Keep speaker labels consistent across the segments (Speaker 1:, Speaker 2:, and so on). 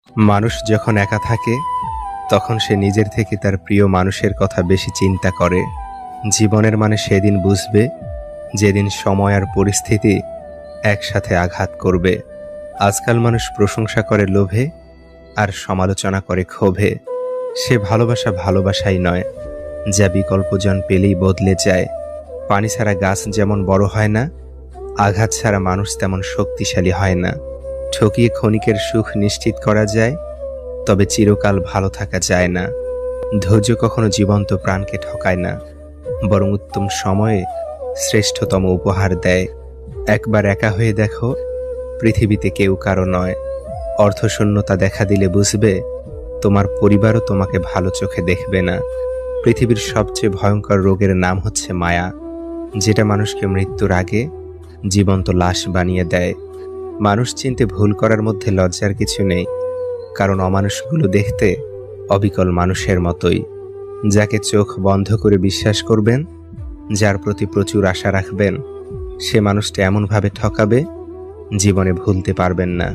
Speaker 1: মানুষ যখন একা থাকে তখন সে নিজের থেকে তার প্রিয় মানুষের কথা বেশি চিন্তা করে। জীবনের মানে সেদিন বুঝবে যেদিন সময় আর পরিস্থিতি একসাথে আঘাত করবে। আজকাল মানুষ প্রশংসা করে লোভে আর সমালোচনা করে ক্ষোভে। সে ভালোবাসা ভালোবাসাই নয়, যা বিকল্পজন পেলেই বদলে যায়। পানি ছাড়া গাছ যেমন বড় হয় না, আঘাত ছাড়া মানুষ তেমন শক্তিশালী হয় না। ঠকিয়ে ক্ষণিকের সুখ নিশ্চিত করা যায়, তবে চিরকাল ভালো থাকা যায় না। ধৈর্য কখনো জীবন্ত প্রাণকে ঠকায় না, বরং উত্তম সময়ে শ্রেষ্ঠতম উপহার দেয়। একবার একা হয়ে দেখো, পৃথিবীতে কেউ কারো নয়। অর্থশূন্যতা দেখা দিলে বুঝবে তোমার পরিবারও তোমাকে ভালো চোখে দেখবে না। পৃথিবীর সবচেয়ে ভয়ঙ্কর রোগের নাম হচ্ছে মায়া, যেটা মানুষকে মৃত্যুর আগে জীবন্ত লাশ বানিয়ে দেয়। মানুষ চিনতে ভুল করার মধ্যে লজ্জার কিছু নেই, কারণ অমানুষগুলো দেখতে অবিকল মানুষের মতোই। যাকে চোখ বন্ধ করে বিশ্বাস করবেন, যার প্রতি প্রচুর আশা রাখবেন, সে মানুষটা এমনভাবে ঠকাবে জীবনে ভুলতে পারবেন না।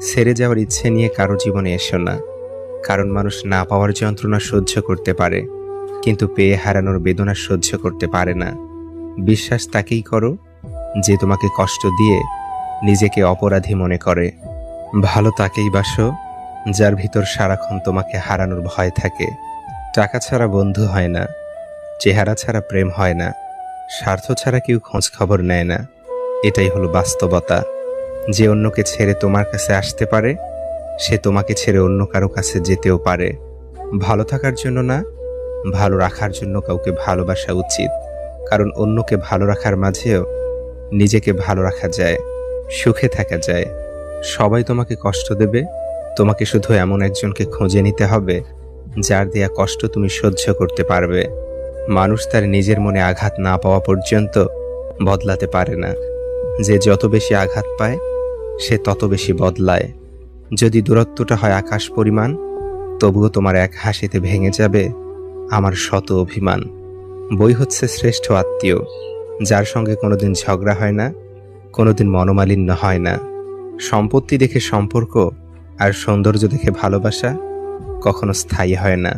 Speaker 1: ছেড়ে যাওয়ার ইচ্ছে নিয়ে কারো জীবনে এসো না, কারণ মানুষ না পাওয়ার যন্ত্রণা সহ্য করতে পারে, কিন্তু পেয়ে হারানোর বেদনা সহ্য করতে পারে না। বিশ্বাস তাকেই করো যে তোমাকে কষ্ট দিয়ে নিজেকে অপরাধী মনে করে। ভালো তাকেই বাসো যার ভিতর সারাক্ষণ তোমাকে হারানোর ভয় থাকে। টাকা ছাড়া বন্ধু হয় না, চেহারা ছাড়া প্রেম হয় না, স্বার্থ ছাড়া কেউ খোঁজ খবর নেয় না। এটাই হলো বাস্তবতা। যে অন্যকে ছেড়ে তোমার কাছে আসতে পারে, সে তোমাকে ছেড়ে অন্য কারো কাছে যেতেও পারে। ভালো থাকার জন্য না, ভালো রাখার জন্য কাউকে ভালোবাসা উচিত, কারণ অন্যকে ভালো রাখার মাঝেও নিজেকে ভালো রাখা যায়, সুখে থাকা যায়। সবাই তোমাকে কষ্ট দেবে, তোমাকে শুধু এমন একজনকে খুঁজে নিতে হবে যার দেয়া কষ্ট তুমি সহ্য করতে পারবে। মানুষ তার নিজের মনে আঘাত না পাওয়া পর্যন্ত বদলাতে পারে না। যে যত বেশি আঘাত পায়, সে তত বেশি বদলায়। যদি দূরত্বটা হয় আকাশ পরিমাণ, তবুও তোমার এক হাসিতে ভেঙে যাবে আমার শত অভিমান। বই হচ্ছে শ্রেষ্ঠ আত্মীয়, যার সঙ্গে কোনোদিন ঝগড়া হয় না, কোনোদিন মনোমালিন্য হয় না। সম্পত্তি দেখে সম্পর্ক আর সৌন্দর্য দেখে ভালোবাসা কখনো স্থায়ী হয় না।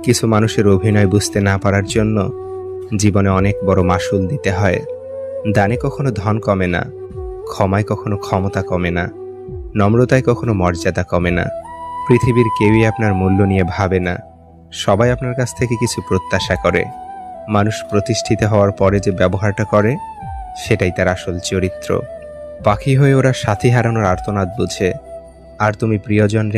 Speaker 1: কিছু মানুষের অভিনয় বুঝতে না পারার জন্য জীবনে অনেক বড় মাসুল দিতে হয়। দানে কখনো ধন কমে না, ক্ষমায় কখনো ক্ষমতা কমে না, নম্রতায় কখনো মর্যাদা কমে না। পৃথিবীর কেউই আপনার মূল্য নিয়ে ভাবে না, সবাই আপনার কাছ থেকে কিছু প্রত্যাশা করে। মানুষ প্রতিষ্ঠিত হওয়ার পরে যে ব্যবহারটা করে, সেটাই তার আসল চরিত্র। পাখি হয়ে ওরা সাথী হারানোর আর্তনাদ বুঝে, আর তুমি প্রিয়জন রেখে